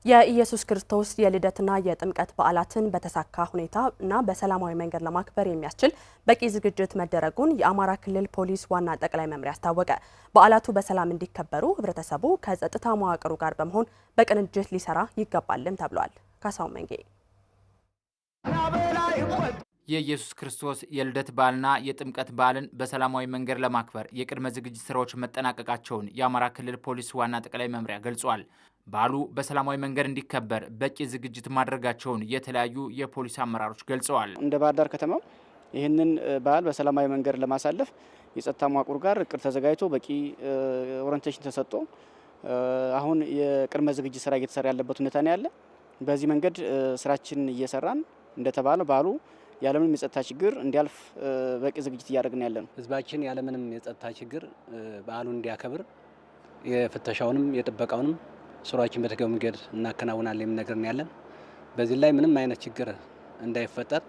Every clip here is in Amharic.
የኢየሱስ ክርስቶስ የልደትና የጥምቀት በዓላትን በተሳካ ሁኔታና በሰላማዊ መንገድ ለማክበር የሚያስችል በቂ ዝግጅት መደረጉን የአማራ ክልል ፖሊስ ዋና ጠቅላይ መምሪያ አስታወቀ። በዓላቱ በሰላም እንዲከበሩ ህብረተሰቡ ከጸጥታ መዋቅሩ ጋር በመሆን በቅንጅት ሊሰራ ይገባልም ተብሏል። ካሳው መንጌ የኢየሱስ ክርስቶስ የልደት በዓልና የጥምቀት በዓልን በሰላማዊ መንገድ ለማክበር የቅድመ ዝግጅት ስራዎች መጠናቀቃቸውን የአማራ ክልል ፖሊስ ዋና ጠቅላይ መምሪያ ገልጿል። በዓሉ በሰላማዊ መንገድ እንዲከበር በቂ ዝግጅት ማድረጋቸውን የተለያዩ የፖሊስ አመራሮች ገልጸዋል። እንደ ባህር ዳር ከተማ ይህንን በዓል በሰላማዊ መንገድ ለማሳለፍ የጸጥታ መዋቅሩ ጋር እቅድ ተዘጋጅቶ በቂ ኦሪንቴሽን ተሰጥቶ አሁን የቅድመ ዝግጅት ስራ እየተሰራ ያለበት ሁኔታ ነው ያለ። በዚህ መንገድ ስራችን እየሰራን እንደተባለው በዓሉ ያለምንም የጸጥታ ችግር እንዲያልፍ በቂ ዝግጅት እያደረግን ያለን ህዝባችን ያለምንም የጸጥታ ችግር በዓሉን እንዲያከብር የፍተሻውንም የጥበቃውንም ስራዎችን በተገቢው መንገድ እናከናውናለን የሚል ነገር ነው ያለን። በዚህ ላይ ምንም አይነት ችግር እንዳይፈጠር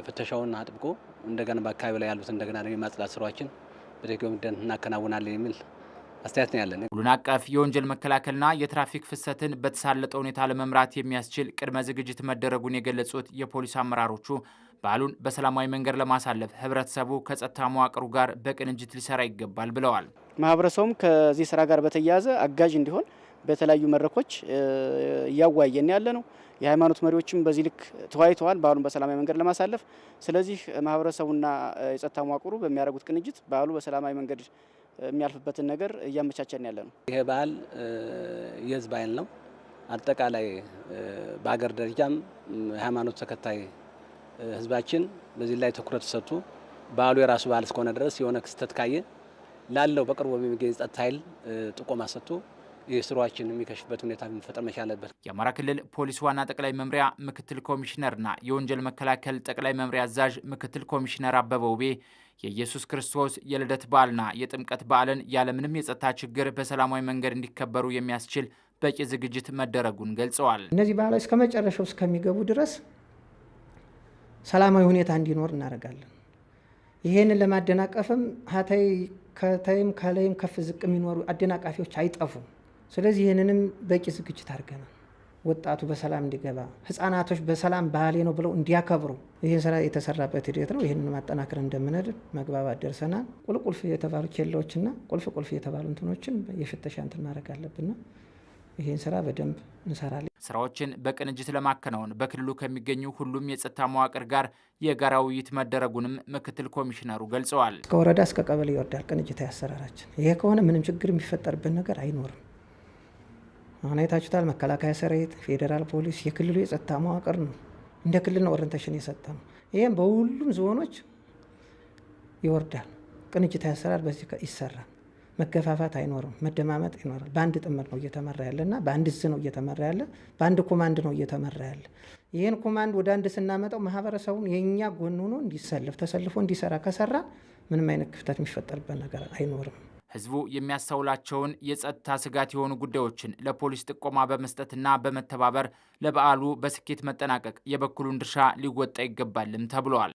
ፍተሻውን አጥብቆ እንደገና በአካባቢ ላይ ያሉት እንደገና የማጽዳት ስራዎችን በተገቢው መንገድ እናከናውናለን የሚል አስተያየት ነው ያለን። ሁሉን አቀፍ የወንጀል መከላከልና የትራፊክ ፍሰትን በተሳለጠ ሁኔታ ለመምራት የሚያስችል ቅድመ ዝግጅት መደረጉን የገለጹት የፖሊስ አመራሮቹ በዓሉን በሰላማዊ መንገድ ለማሳለፍ ህብረተሰቡ ከጸጥታ መዋቅሩ ጋር በቅንጅት ሊሰራ ይገባል ብለዋል። ማህበረሰቡም ከዚህ ስራ ጋር በተያያዘ አጋዥ እንዲሆን በተለያዩ መድረኮች እያወያየን ያለ ነው። የሃይማኖት መሪዎችም በዚህ ልክ ተወያይተዋል በዓሉን በሰላማዊ መንገድ ለማሳለፍ። ስለዚህ ማህበረሰቡና የጸጥታ መዋቅሩ በሚያደርጉት ቅንጅት በዓሉ በሰላማዊ መንገድ የሚያልፍበትን ነገር እያመቻቸን ያለ ነው። ይሄ በዓል የህዝብ በዓል ነው። አጠቃላይ በሀገር ደረጃም ሃይማኖት ተከታይ ህዝባችን በዚህ ላይ ትኩረት ሰጥቶ በዓሉ የራሱ በዓል እስከሆነ ድረስ የሆነ ክስተት ካየ ላለው በቅርቡ በሚገኝ ጸጥታ ኃይል ጥቆማ ሰጥቶ የስራዎችን የሚከሽበት ሁኔታ መፈጠር መቻል አለበት። የአማራ ክልል ፖሊስ ዋና ጠቅላይ መምሪያ ምክትል ኮሚሽነርና የወንጀል መከላከል ጠቅላይ መምሪያ አዛዥ ምክትል ኮሚሽነር አበበ ውቤ የኢየሱስ ክርስቶስ የልደት በዓልና የጥምቀት በዓልን ያለምንም የጸጥታ ችግር በሰላማዊ መንገድ እንዲከበሩ የሚያስችል በቂ ዝግጅት መደረጉን ገልጸዋል። እነዚህ በዓሎች እስከ መጨረሻው እስከሚገቡ ድረስ ሰላማዊ ሁኔታ እንዲኖር እናደርጋለን። ይሄንን ለማደናቀፍም ከታይም ከላይም ከፍ ዝቅ የሚኖሩ አደናቃፊዎች አይጠፉም። ስለዚህ ይህንንም በቂ ዝግጅት አድርገናል። ወጣቱ በሰላም እንዲገባ፣ ህፃናቶች በሰላም ባህሌ ነው ብለው እንዲያከብሩ ይህ ስራ የተሰራበት ሂደት ነው። ይህንን ማጠናከር እንደምንሄድ መግባባት ደርሰናል። ቁልፍ የተባሉ ኬላዎችና ቁልፍ የተባሉ እንትኖችን የፍተሻ እንትን ማድረግ አለብንና ይህን ስራ በደንብ እንሰራለን። ስራዎችን በቅንጅት ለማከናወን በክልሉ ከሚገኙ ሁሉም የጸጥታ መዋቅር ጋር የጋራ ውይይት መደረጉንም ምክትል ኮሚሽነሩ ገልጸዋል። ከወረዳ እስከ ቀበሌ ይወርዳል ቅንጅታዊ አሰራራችን። ይሄ ከሆነ ምንም ችግር የሚፈጠርበት ነገር አይኖርም። አሁን አይታችሁታል። መከላከያ ሰራዊት፣ ፌዴራል ፖሊስ የክልሉ የጸጥታ መዋቅር ነው። እንደ ክልል ነው ኦሪንቴሽን የሰጠ ነው። ይህም በሁሉም ዞኖች ይወርዳል። ቅንጅታዊ አሰራር በዚህ ይሰራል። መገፋፋት አይኖርም፣ መደማመጥ ይኖራል። በአንድ ጥምር ነው እየተመራ ያለና በአንድ እዝ ነው እየተመራ ያለ፣ በአንድ ኮማንድ ነው እየተመራ ያለ። ይህን ኮማንድ ወደ አንድ ስናመጣው ማህበረሰቡን የእኛ ጎን ሆኖ ተሰልፎ እንዲሰራ ከሰራ ምንም አይነት ክፍተት የሚፈጠርበት ነገር አይኖርም። ህዝቡ የሚያስተውላቸውን የጸጥታ ስጋት የሆኑ ጉዳዮችን ለፖሊስ ጥቆማ በመስጠትና በመተባበር ለበዓሉ በስኬት መጠናቀቅ የበኩሉን ድርሻ ሊወጣ ይገባልም ተብሏል።